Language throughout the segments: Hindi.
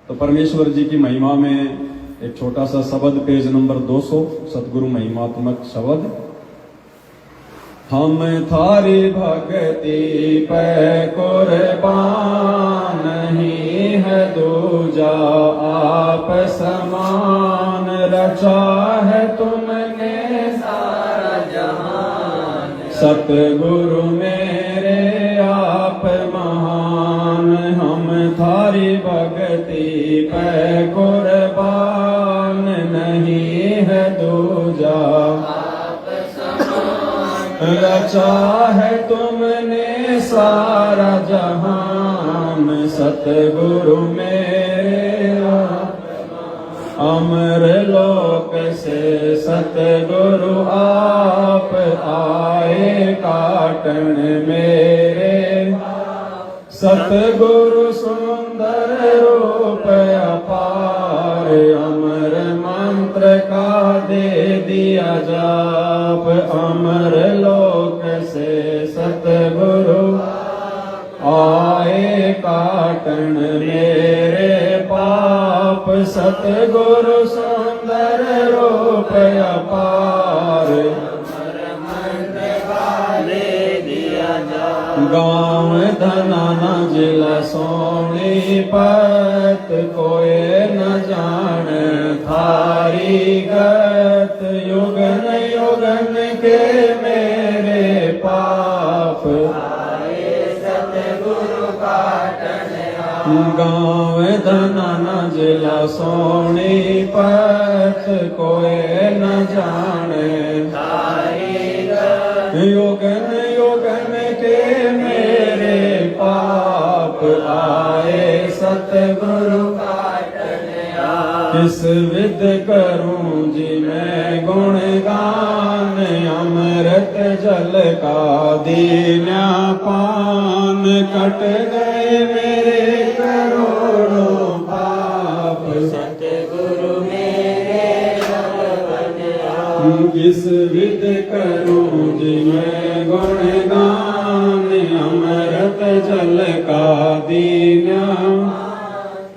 तो परमेश्वर जी की महिमा में एक छोटा सा शब्द, पेज नंबर 200, सतगुरु महिमात्मक शब्द। हम थारी भक्ति पे कुर्बान, नहीं है दूजा आप समान। रचा है तुमने सारा जहान, सतगुरु मेरे आप महान। हम थारी भक्ति पे कुर्बान, नहीं है दूजा रचा है तुमने सारा जहान। सतगुरु मेरे अमर लोक से सतगुरु आप आए काटन मेरे। सतगुरु सुंदर रूप अपार, अमर मंत्र का दे दिया जाप। अमर लोक से सतगुरु आए काटन मेरे पाप। सतगुरु सुंदर रूप अपार, गाँव धनाना जिला सोनीपत, कोई न जान थारी गत। युगन युगन के मेरे पाप, सतगुरु काटन गाँव धनाना जिला सोनीपत, कोई न जान थारी गत। युगन युगन के मेरे पाप आए, सतगुरु काटन आए। किस विध करूं जी मैं गुणगान, अमृत जल का दीना पान। कट गए मेरे करोड़ों पाप, सतगुरु मेरे भगवन आप। किस विध करूं जी मैं गुणगान, अमृत जल का दीना।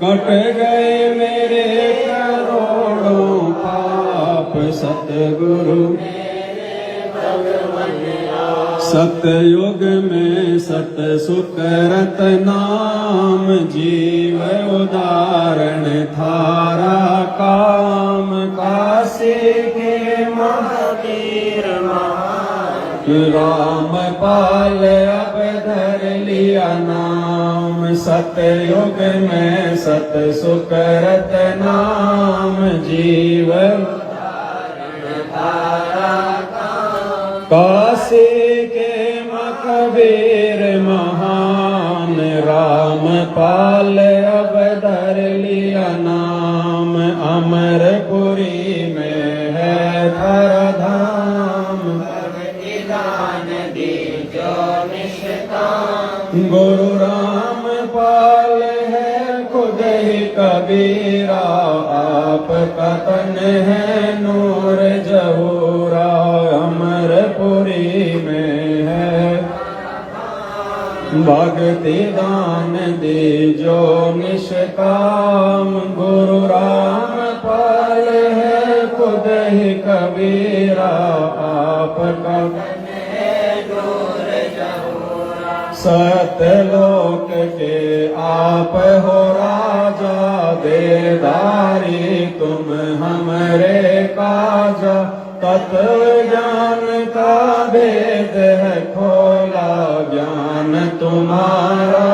कट गए मेरे करोड़ों पाप, सतगुरु मेरे भगवन आप। सतयुग में सत सुकरत नाम, जीव उदाहरण थारा काम। काशी के महावीर राम पाल अब धर लिया नाम। सतयुग में सत सुकरत नाम, जीव काशी के महावीर महान। राम पाल अब धर लिया नाम। अमरपुरी में है थारा धाम, गुरु राम पाल है खुद ही कबीरा। आपका तन है नूर जहूरा, अमरपुरी में है भक्ति दान दे जो निष्काम। गुरु राम पाल है खुद ही कबीरा। आपका सतलोक के आप हो राजा, देदारी तुम हमरे काजा। तत्व ज्ञान का भेद है खोला, ज्ञान तुम्हारा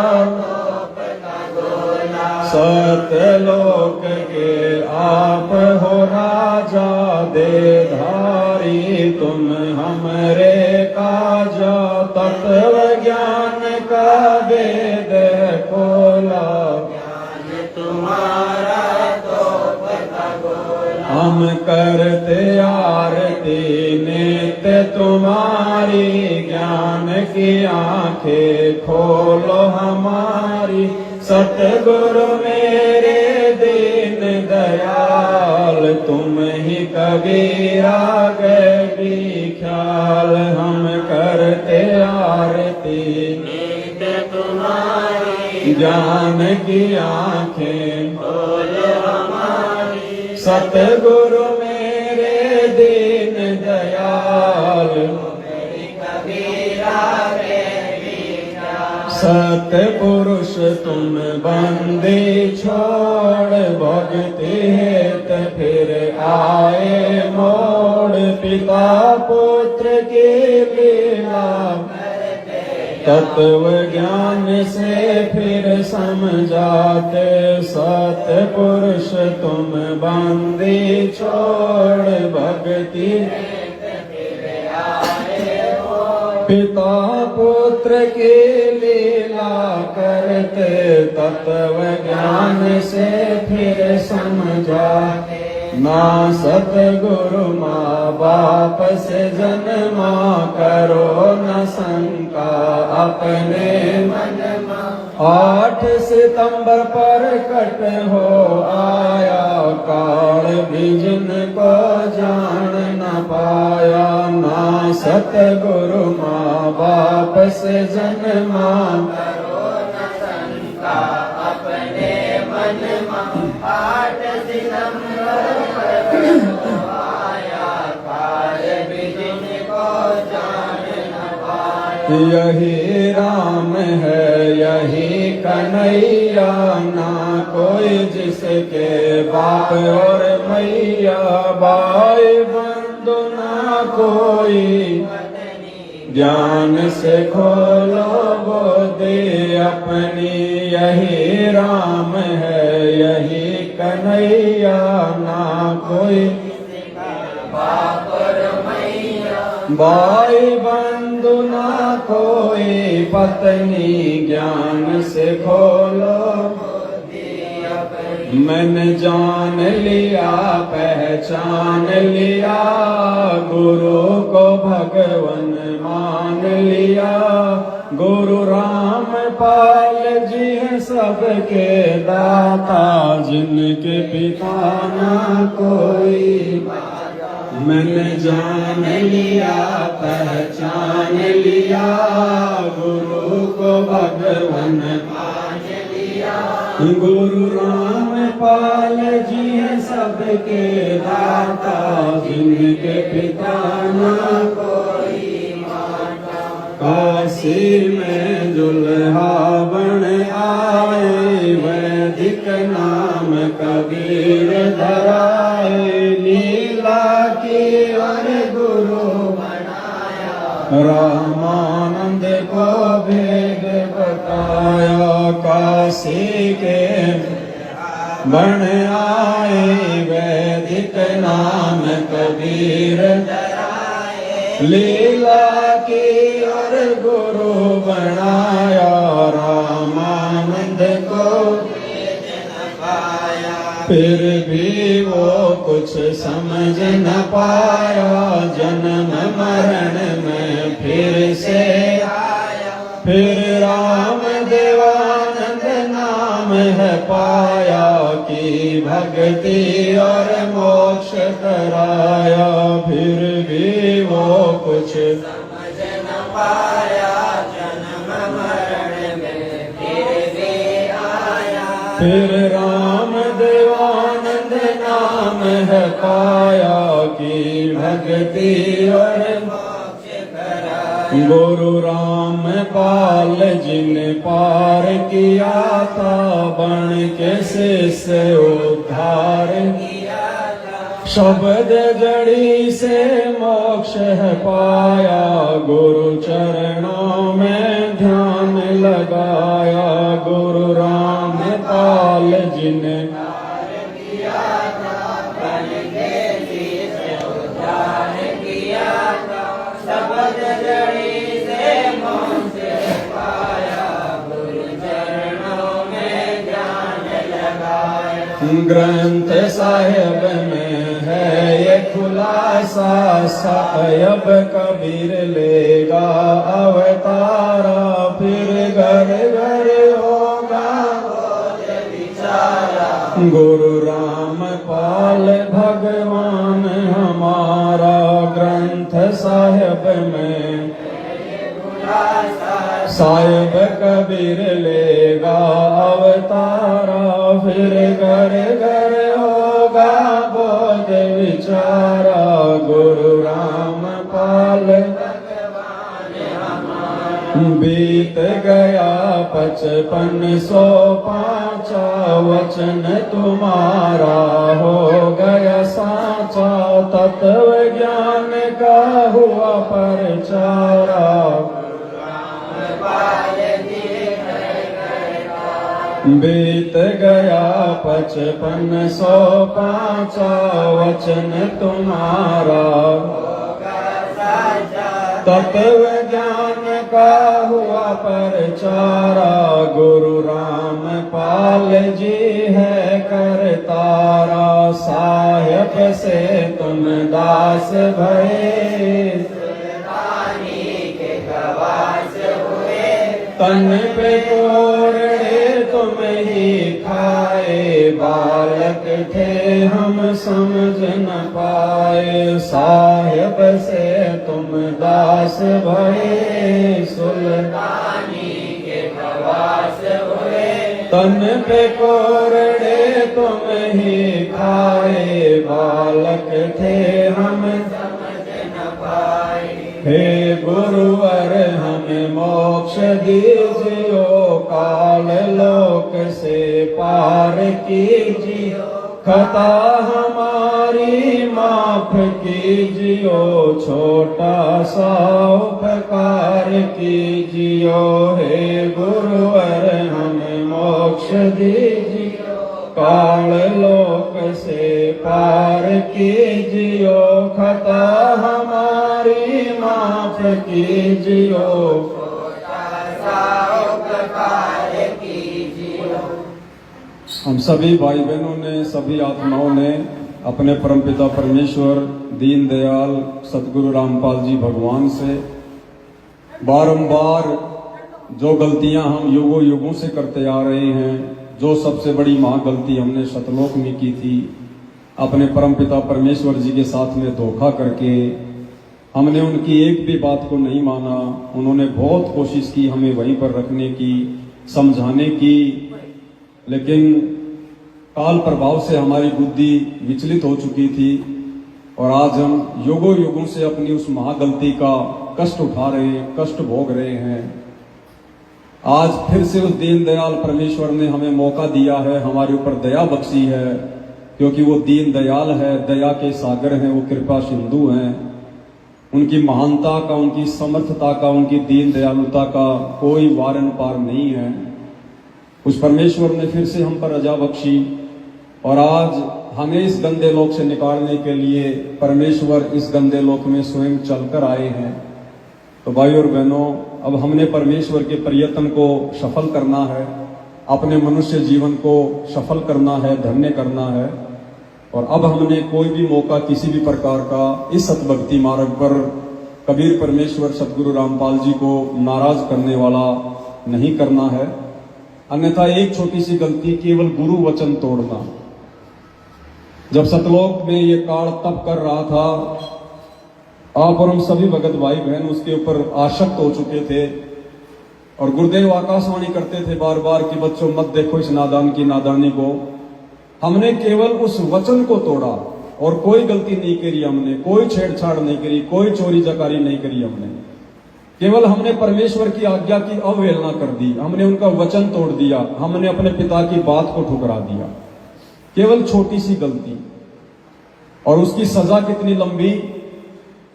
सतलोक के आप हो राजा, देधारी तुम हमरे काजा। तत्व ज्ञान का वेद खोला, तुम्हारा तो पता गोला। हम करते आरती नित्य तुम्हारी, ज्ञान की आंखें खोलो हमारी। सतगुरु मेरे दीन दयाल, तुम ही कबीरा गए ख्याल। हम करते आरती नित्य तुम्हारी, ज्ञान की आंखें सतगुरु मेरे दीन दयाल, सतपुरुष तुम बंदे छोड़, भक्ति हेत फिर आए मोड़। पिता पुत्र की लीला तत्व ज्ञान से फिर समझाते, सतपुरुष तुम बंदे छोड़, भक्ति पिता पुत्र की लीला करते, तत्व ज्ञान से फिर समझा। ना सतगुरु माँ बाप से जन्मा, करो न शंका अपने मन में। 8 सितंबर पर कट हो आया, काल भी जिनको जान न पाया। ना सतगुरु माँ बाप से जन्मा, करो न शंका अपने मन में। 8 सितंबर पर कट हो आया, काल भी जिनको जान न पाया। यही राम है यही कन्हैया, ना कोई जिसके बाप और मैया। भाई बंधु ना कोई, ज्ञान से खोलो बुद्धि अपनी। यही राम है यही कन्हैया, ना कोई बाप और मैया। भाई बंधु ना कोई पत्नी, ज्ञान से खोलो बुद्धि अपनी। मैंने जान लिया पहचान लिया, गुरु को भगवन मान लिया। गुरु राम पाल जी हैं सबके दाता, जिनके पिता ना कोई। मैंने जान लिया पहचान लिया, गुरु को भगवन मान लिया। गुरु राम पाल जी हैं सबके दाता, जिनके पिता ना कोई माता। काशी में दुल्हा बन आए, वैदिक नाम कबीर धराए। लीला की और गुरु बनाया, रामानंद को भेद बताया। काशी के बन आए, वैदिक नाम कबीर धराए। लीला की और गुरु बनाया, रामानंद को फिर भी वो कुछ समझ न पाया। जन्म मरण में फिर से आया, फिर राम देवानंद नाम है पाया। कि भक्ति और मोक्ष कराया, फिर भी वो कुछ समझ न पाया। जन्म मरण में फिर भी आया, फिर राम देवानंद नाम है पाया। कि भक्ति और मोक्ष कराया। गुरु राम पाल जिन पार किया था, बन के शिष्य उद्धार किया था। शब्द जड़ी से मोक्ष है पाया, गुरु चरणों में ध्यान लगाया। गुरु राम पाल जिन पार किया था, बन के शिष्य उद्धार किया था। शब्द जड़ी से मोक्ष पाया, गुरु चरणों में ध्यान लगाया। ग्रंथ साहिब में है ये खुलासा, साहिब कबीर लेगा अवतारा। फिर घर घर होगा विचारा, गुरु राम पाल भगवान हमारा। ग्रंथ साहिब में साहिब कबीर लेगा अवतारा। फिर घर घर होगा बीत गया 5505 वचन तुम्हारा हो गया साचा, तत्व ज्ञान का हुआ परचारा। बीत गया 5505 वचन तुम्हारा, तत्व ज्ञान का हुआ परचारा। गुरु रामपाल जी है करतारा, साहेब से तुम दास भये, तन पे कोरड़े तुम ही खाए, बालक थे हम समझ न पाए। साहेब से तुम दास भये, सुल्तानी के खवास हुए, तन पे कोरड़े तुम ही खाए, बालक थे हम समझ न पाए। हे गुरुवर हमें मोक्ष दीजियो, काल लोक से पार कीजियो, खता हमारी माफ कीजियो, छोटा सा उपकार कीजियो। हे गुरुवर हमें मोक्ष दीजियो, काल लोक से पार कीजियो, खता हमारी माफ कीजियो, हम सभी भाई बहनों ने, सभी आत्माओं ने अपने परमपिता परमेश्वर दीनदयाल सतगुरु रामपाल जी भगवान से बारंबार जो गलतियां हम युगों युगों से करते आ रहे हैं, जो सबसे बड़ी महागलती हमने शतलोक में की थी, अपने परमपिता परमेश्वर जी के साथ में धोखा करके हमने उनकी एक भी बात को नहीं माना। उन्होंने बहुत कोशिश की हमें वहीं पर रखने की, समझाने की, लेकिन काल प्रभाव से हमारी बुद्धि विचलित हो चुकी थी और आज हम युगों युगों से अपनी उस महागलती का कष्ट उठा रहे हैं, कष्ट भोग रहे हैं। आज फिर से उस दीनदयाल परमेश्वर ने हमें मौका दिया है, हमारे ऊपर दया बख्शी है, क्योंकि वो दीनदयाल है, दया के सागर हैं, वो कृपा सिंधु हैं। उनकी महानता का, उनकी समर्थता का, उनकी दीन दयालुता का कोई वारन पार नहीं है। उस परमेश्वर ने फिर से हम पर रजा बख्शी और आज हमें इस गंदे लोक से निकालने के लिए परमेश्वर इस गंदे लोक में स्वयं चलकर आए हैं। तो भाई और बहनों, अब हमने परमेश्वर के प्रयत्न को सफल करना है, अपने मनुष्य जीवन को सफल करना है, धन्य करना है। और अब हमने कोई भी मौका किसी भी प्रकार का इस सतभक्ति मार्ग पर कबीर परमेश्वर सतगुरु रामपाल जी को नाराज करने वाला नहीं करना है। अन्यथा एक छोटी सी गलती, केवल गुरु वचन तोड़ना। जब सतलोक में ये काल तप कर रहा था, आप और हम सभी भगत भाई बहन उसके ऊपर आसक्त हो चुके थे और गुरुदेव आकाशवाणी करते थे बार बार कि बच्चों मत देखो इस नादान की नादानी को। हमने केवल उस वचन को तोड़ा और कोई गलती नहीं करी हमने, कोई छेड़छाड़ नहीं करी, कोई चोरी जकारी नहीं करी हमने। केवल हमने परमेश्वर की आज्ञा की अवहेलना कर दी, हमने उनका वचन तोड़ दिया, हमने अपने पिता की बात को ठुकरा दिया। केवल छोटी सी गलती, और उसकी सजा कितनी लंबी।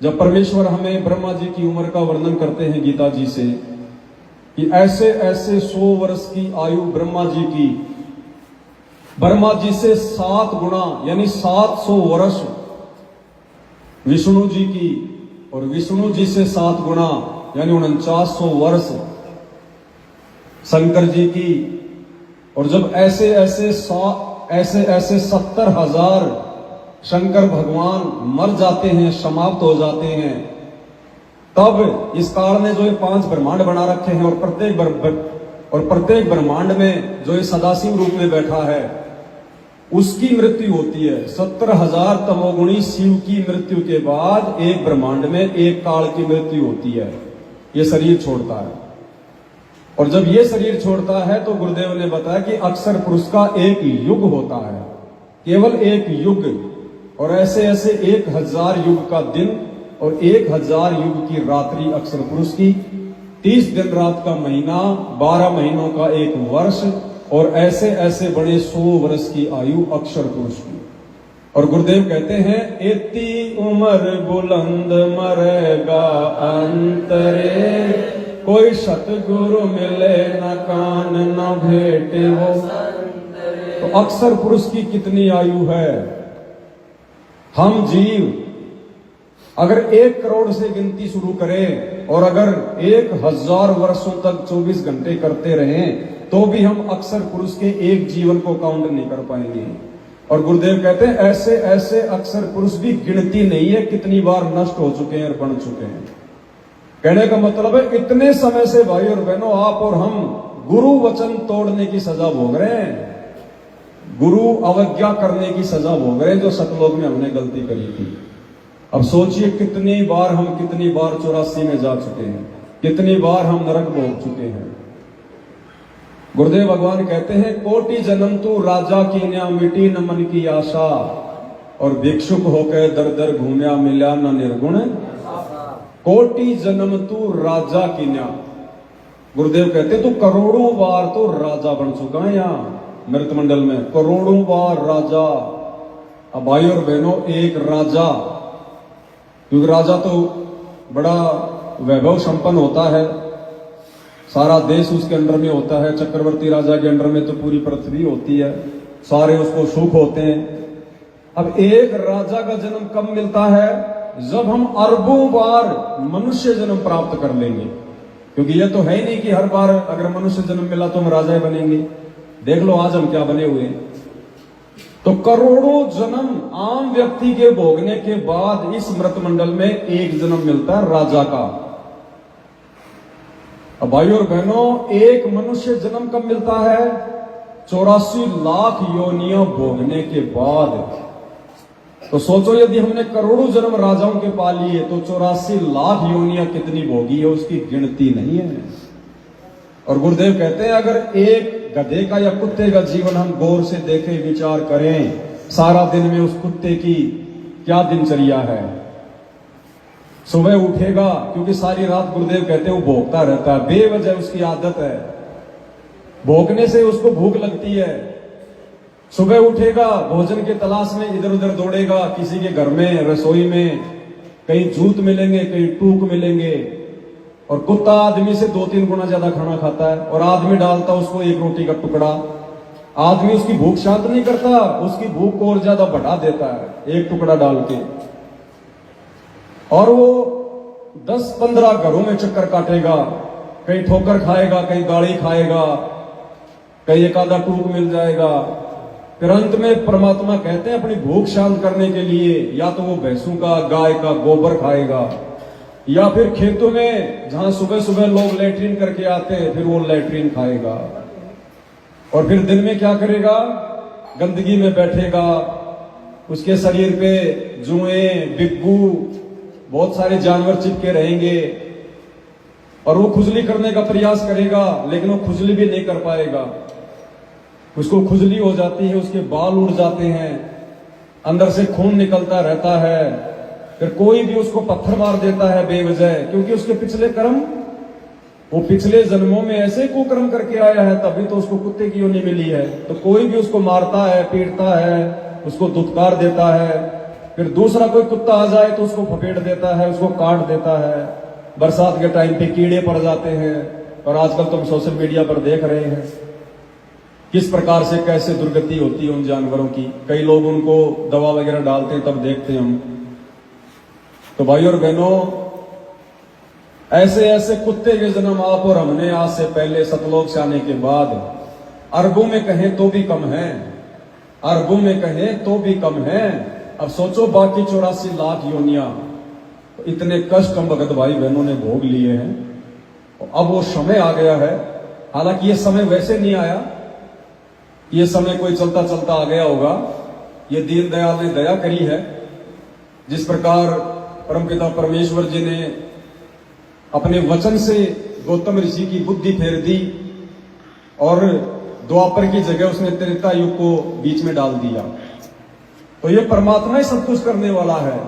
जब परमेश्वर हमें ब्रह्मा जी की उम्र का वर्णन करते हैं गीता जी से कि ऐसे ऐसे 100 वर्ष की आयु ब्रह्मा जी की, ब्रह्मा जी से 7 गुना यानी 700 वर्ष विष्णु जी की, और विष्णु जी से 7 गुना यानी 4900 वर्ष शंकर जी की। और जब ऐसे ऐसे 70,000 शंकर भगवान मर जाते हैं, समाप्त हो जाते हैं, तब इस काल ने जो ये 5 ब्रह्मांड बना रखे हैं और प्रत्येक ब्रह्मांड में जो ये सदाशिव रूप में बैठा है उसकी मृत्यु होती है। 70,000 तमोगुणी शिव की मृत्यु के बाद एक ब्रह्मांड में एक काल की मृत्यु होती है, ये शरीर छोड़ता है। और जब ये शरीर छोड़ता है तो गुरुदेव ने बताया कि अक्सर पुरुष का एक युग होता है, केवल एक युग। और ऐसे ऐसे 1000 युग का दिन और 1000 युग की रात्रि अक्सर पुरुष की 30 दिन रात का महीना, 12 महीनों का एक वर्ष, और ऐसे ऐसे बड़े 100 वर्ष की आयु अक्षर पुरुष की। और गुरुदेव कहते हैं, इतनी उम्र बुलंद मरेगा अंतरे, कोई सतगुरु मिले न कान न भेटे वो। तो अक्षर पुरुष की कितनी आयु है। हम जीव अगर 1 करोड़ से गिनती शुरू करें और अगर 1000 वर्षों तक 24 घंटे करते रहें तो भी हम अक्षर पुरुष के एक जीवन को काउंट नहीं कर पाएंगे। और गुरुदेव कहते हैं, ऐसे ऐसे अक्षर पुरुष भी गिनती नहीं है कितनी बार नष्ट हो चुके हैं और बन चुके हैं। कहने का मतलब है, इतने समय से भाई और बहनों आप और हम गुरु वचन तोड़ने की सजा भोग रहे हैं, गुरु अवज्ञा करने की सजा भोग रहे हैं, जो सतलोक में हमने गलती करी थी। अब सोचिए कितनी बार 84 में जा चुके हैं, कितनी बार हम नरक भोग चुके हैं। गुरुदेव भगवान कहते हैं, कोटि जन्म तू राजा की न्या, मिटी न मन की आशा, और भिक्षुक होकर दर दर घूमया, मिला न निर्गुण। कोटि जन्म तू राजा की न्या। गुरुदेव कहते तू करोड़ों बार तो राजा बन चुका है यहाँ मृत मंडल में, करोड़ों बार राजा। अब भाई और बहनों, एक राजा, क्योंकि राजा तो बड़ा वैभव संपन्न होता है, सारा देश उसके अंडर में होता है। चक्रवर्ती राजा के अंडर में तो पूरी पृथ्वी होती है, सारे उसको सुख होते हैं। अब एक राजा का जन्म कब मिलता है? जब हम अरबों बार मनुष्य जन्म प्राप्त कर लेंगे, क्योंकि ये तो है ही नहीं कि हर बार अगर मनुष्य जन्म मिला तो हम राजा ही बनेंगे। देख लो आज हम क्या बने हुए हैं। तो करोड़ों जन्म आम व्यक्ति के भोगने के बाद इस मृत मंडल में एक जन्म मिलता है राजा का। अब भाई और बहनों, एक मनुष्य जन्म कब मिलता है? 84 लाख योनियां भोगने के बाद। तो सोचो, यदि हमने करोड़ों जन्म राजाओं के पा लिए तो 84 लाख योनियां कितनी भोगी है, उसकी गिनती नहीं है। और गुरुदेव कहते हैं, अगर एक गधे का या कुत्ते का जीवन हम गौर से देखें, विचार करें, सारा दिन में उस कुत्ते की क्या दिनचर्या है। सुबह उठेगा, क्योंकि सारी रात गुरुदेव कहते हैं वो भोगता रहता है, बेवजह उसकी आदत है, भोगने से उसको भूख लगती है। सुबह उठेगा, भोजन के तलाश में इधर उधर दौड़ेगा, किसी के घर में, रसोई में, कहीं जूत मिलेंगे, कहीं टूक मिलेंगे। और कुत्ता आदमी से 2-3 गुना ज्यादा खाना खाता है, और आदमी डालता उसको 1 रोटी का टुकड़ा। आदमी उसकी भूख शांत नहीं करता, उसकी भूख को और ज्यादा बढ़ा देता है 1 टुकड़ा डाल के। और वो 10-15 घरों में चक्कर काटेगा, कहीं ठोकर खाएगा, कहीं गाड़ी खाएगा, कहीं एक आधा टूक मिल जाएगा। फिर अंत में परमात्मा कहते हैं, अपनी भूख शांत करने के लिए या तो वो भैंसों का, गाय का गोबर खाएगा, या फिर खेतों में जहां सुबह सुबह लोग लैट्रिन करके आते हैं, फिर वो लैट्रिन खाएगा। और फिर दिन में क्या करेगा? गंदगी में बैठेगा, उसके शरीर पे जुएं, बिग्गू, बहुत सारे जानवर चिपके रहेंगे, और वो खुजली करने का प्रयास करेगा, लेकिन वो खुजली भी नहीं कर पाएगा। उसको खुजली हो जाती है, उसके बाल उड़ जाते हैं, अंदर से खून निकलता रहता है। फिर कोई भी उसको पत्थर मार देता है बेवजह, क्योंकि उसके पिछले कर्म, वो पिछले जन्मों में ऐसे कुकर्म करके आया है, तभी तो उसको कुत्ते की योनि मिली है। तो कोई भी उसको मारता है, पीटता है, उसको दुत्कार देता है। फिर दूसरा कोई कुत्ता आ जाए तो उसको फपेट देता है, उसको काट देता है। बरसात के टाइम पे कीड़े पड़ जाते हैं, और आजकल तो हम सोशल मीडिया पर देख रहे हैं किस प्रकार से कैसे दुर्गति होती है उन जानवरों की। कई लोग उनको दवा वगैरह डालते हैं, तब देखते हैं हम। तो भाई और बहनों, ऐसे ऐसे कुत्ते के जन्म आप और हमने आज से पहले सतलोक से आने के बाद अरबों में कहें तो भी कम है, अरबों में कहें तो भी कम है। अब सोचो, बाकी 84 लाख योनियां, तो इतने कष्ट हम भगत भाई बहनों ने भोग लिए हैं। अब वो समय आ गया है। हालांकि ये समय वैसे नहीं आया, ये समय कोई चलता चलता आ गया होगा। ये दीनदयाल ने दया करी है। जिस प्रकार परमपिता परमेश्वर जी ने अपने वचन से गौतम ऋषि की बुद्धि फेर दी, और द्वापर की जगह उसने त्रेता युग को बीच में डाल दिया। तो ये परमात्मा ही सब कुछ करने वाला है।